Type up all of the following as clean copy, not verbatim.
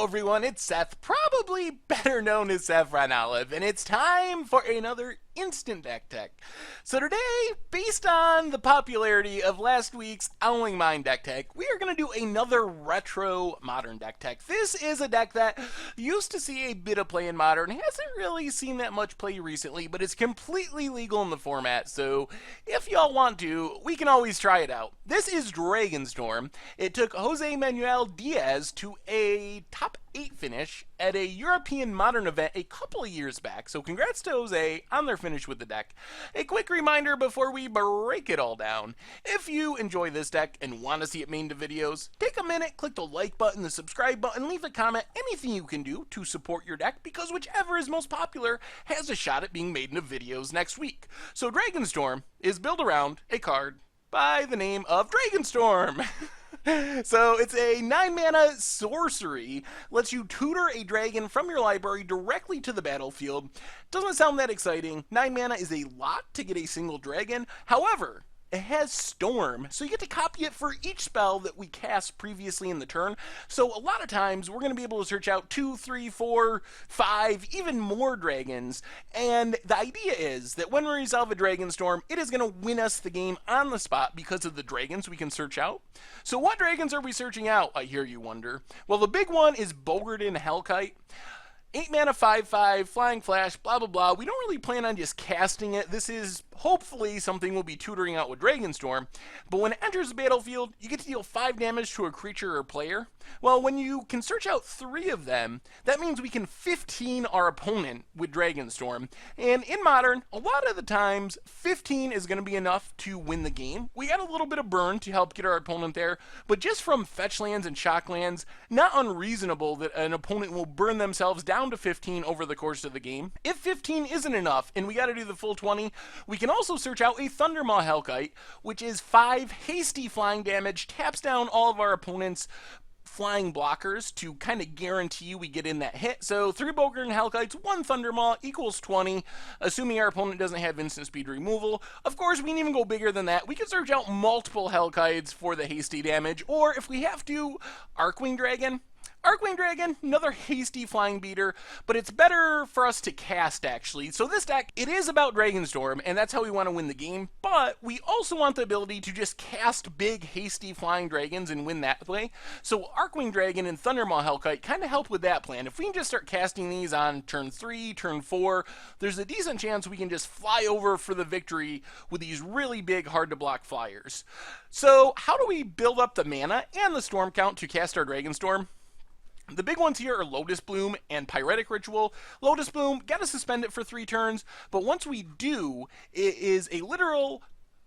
everyone, it's Seth, probably better known as Saffron Olive, and it's time for another Instant Deck Tech. So today, based on the popularity of last week's Owling Mine Deck Tech, we are going to do another retro Modern Deck Tech. This is a deck that used to see a bit of play in Modern, hasn't really seen that much play recently, but it's completely legal in the format, so if y'all want to, we can always try it out. This is Dragonstorm. It took Jose Manuel Diaz to a top 8 finish at a European Modern event a couple of years back, so congrats to Jose on their finish with the deck. A quick reminder before we break it all down: if you enjoy this deck and want to see it made into videos, take a minute, click the like button, the subscribe button, leave a comment, anything you can do to support your deck, because whichever is most popular has a shot at being made into videos next week. So Dragonstorm is built around a card by the name of Dragonstorm. So it's a 9-mana sorcery, lets you tutor a dragon from your library directly to the battlefield. Doesn't sound that exciting. 9 mana is a lot to get a single dragon. However, it has Storm, so you get to copy it for each spell that we cast previously in the turn. So a lot of times we're going to be able to search out 2, 3, 4, 5, even more dragons. And the idea is that when we resolve a Dragonstorm, it is going to win us the game on the spot because of the dragons we can search out. So what dragons are we searching out, I hear you wonder? Well, the big one is Bogarden Hellkite. 8 mana, 5/5, flying flash, blah blah blah. We don't really plan on just casting it. This is hopefully something we'll be tutoring out with Dragonstorm. But when it enters the battlefield, you get to deal 5 damage to a creature or player. Well, when you can search out 3 of them, that means we can 15 our opponent with Dragonstorm. And in Modern, a lot of the times, 15 is going to be enough to win the game. We got a little bit of burn to help get our opponent there, but just from fetch lands and shock lands, not unreasonable that an opponent will burn themselves down to 15 over the course of the game. If 15 isn't enough and we got to do the full 20, we can also search out a Thundermaw Hellkite, which is 5 hasty flying damage, taps down all of our opponent's flying blockers to kind of guarantee we get in that hit. So 3 Bogarden Hellkites, 1 Thundermaw equals 20, assuming our opponent doesn't have instant speed removal. Of course, we can even go bigger than that. We can search out multiple Hellkites for the hasty damage, or if we have to, Archwing Dragon. Archwing Dragon, another hasty flying beater, but it's better for us to cast, actually. So this deck, it is about Dragonstorm, and that's how we want to win the game, but we also want the ability to just cast big, hasty flying dragons and win that way. So Archwing Dragon and Thundermaw Hellkite kind of help with that plan. If we can just start casting these on turn 3, turn 4, there's a decent chance we can just fly over for the victory with these really big, hard-to-block flyers. So how do we build up the mana and the storm count to cast our Dragonstorm? The big ones here are Lotus Bloom and Pyretic Ritual. Lotus Bloom, gotta suspend it for 3 turns, but once we do, it is a literal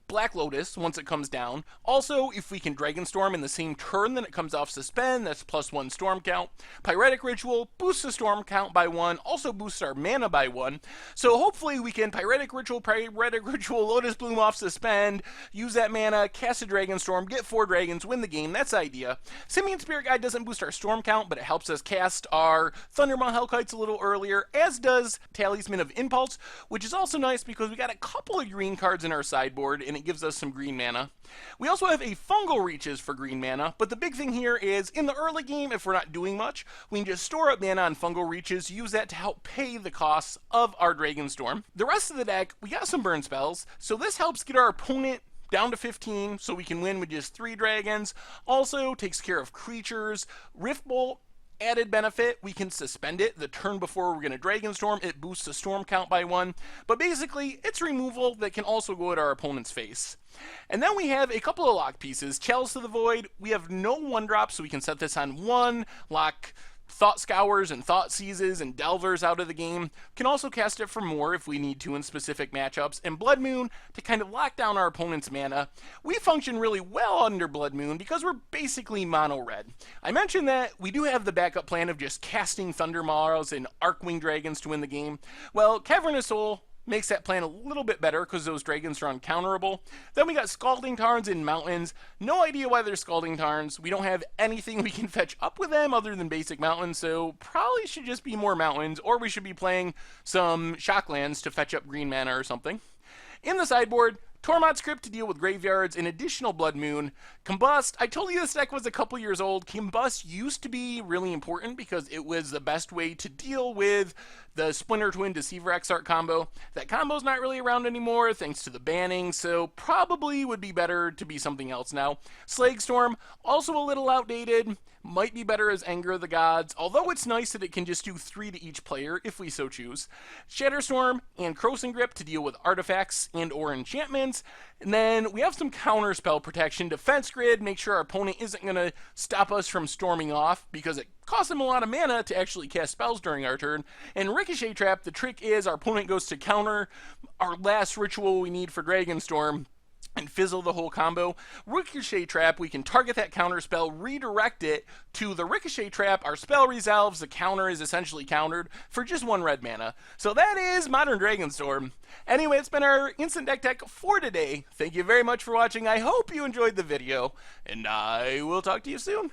Black Lotus once it comes down. Also, if we can Dragonstorm in the same turn that it comes off suspend, that's +1 storm count. Pyretic Ritual boosts the storm count by 1, also boosts our mana by 1. So hopefully we can Pyretic Ritual, Lotus Bloom off suspend, use that mana, cast a Dragonstorm, get 4 dragons, win the game. That's the idea. Simian Spirit Guide doesn't boost our storm count, but it helps us cast our Thundermaw Hellkites a little earlier, as does Talisman of Impulse, which is also nice because we got a couple of green cards in our sideboard, and it gives us some green mana. We also have a Fungal Reaches for green mana, but the big thing here is in the early game, if we're not doing much, we can just store up mana on Fungal Reaches, use that to help pay the costs of our Dragonstorm. The rest of the deck, we got some burn spells, so this helps get our opponent down to 15 so we can win with just 3 dragons. Also takes care of creatures. Rift Bolt, added benefit, we can suspend it the turn before we're going to Dragonstorm. It boosts the storm count by 1, but basically it's removal that can also go at our opponent's face. And then we have a couple of lock pieces. Chalice of the Void, we have no 1-drop, so we can set this on 1, lock Thought Scours and Thought Seizes and Delvers out of the game. Can also cast it for more if we need to in specific matchups. And Blood Moon to kind of lock down our opponent's mana. We function really well under Blood Moon because we're basically mono red. I mentioned that we do have the backup plan of just casting Thundermaws and Archwing Dragons to win the game. Well, Cavernous Soul makes that plan a little bit better because those dragons are uncounterable. Then we got Scalding Tarns in Mountains. No idea why they're Scalding Tarns. We don't have anything we can fetch up with them other than basic Mountains, so probably should just be more Mountains, or we should be playing some Shocklands to fetch up green mana or something. In the sideboard, Tormod script to deal with graveyards, an additional Blood Moon. Combust, I told you this deck was a couple years old. Combust used to be really important because it was the best way to deal with the Splinter Twin Deceiver Exarch combo. That combo's not really around anymore thanks to the banning, so probably would be better to be something else now. Slagstorm, also a little outdated, might be better as Anger of the Gods, although it's nice that it can just do 3 to each player if we so choose. Shatterstorm and Krosan Grip to deal with artifacts and or enchantments. And then we have some counter spell protection, defense grid, make sure our opponent isn't going to stop us from storming off because it costs them a lot of mana to actually cast spells during our turn. And Ricochet Trap, the trick is our opponent goes to counter our last ritual we need for Dragonstorm and fizzle the whole combo. Ricochet Trap, we can target that counter spell, redirect it to the Ricochet Trap, our spell resolves, the counter is essentially countered for just 1 red mana. So that is Modern Dragonstorm. Anyway, it's been our instant deck tech for today. Thank you very much for watching. I hope you enjoyed the video, and I will talk to you soon.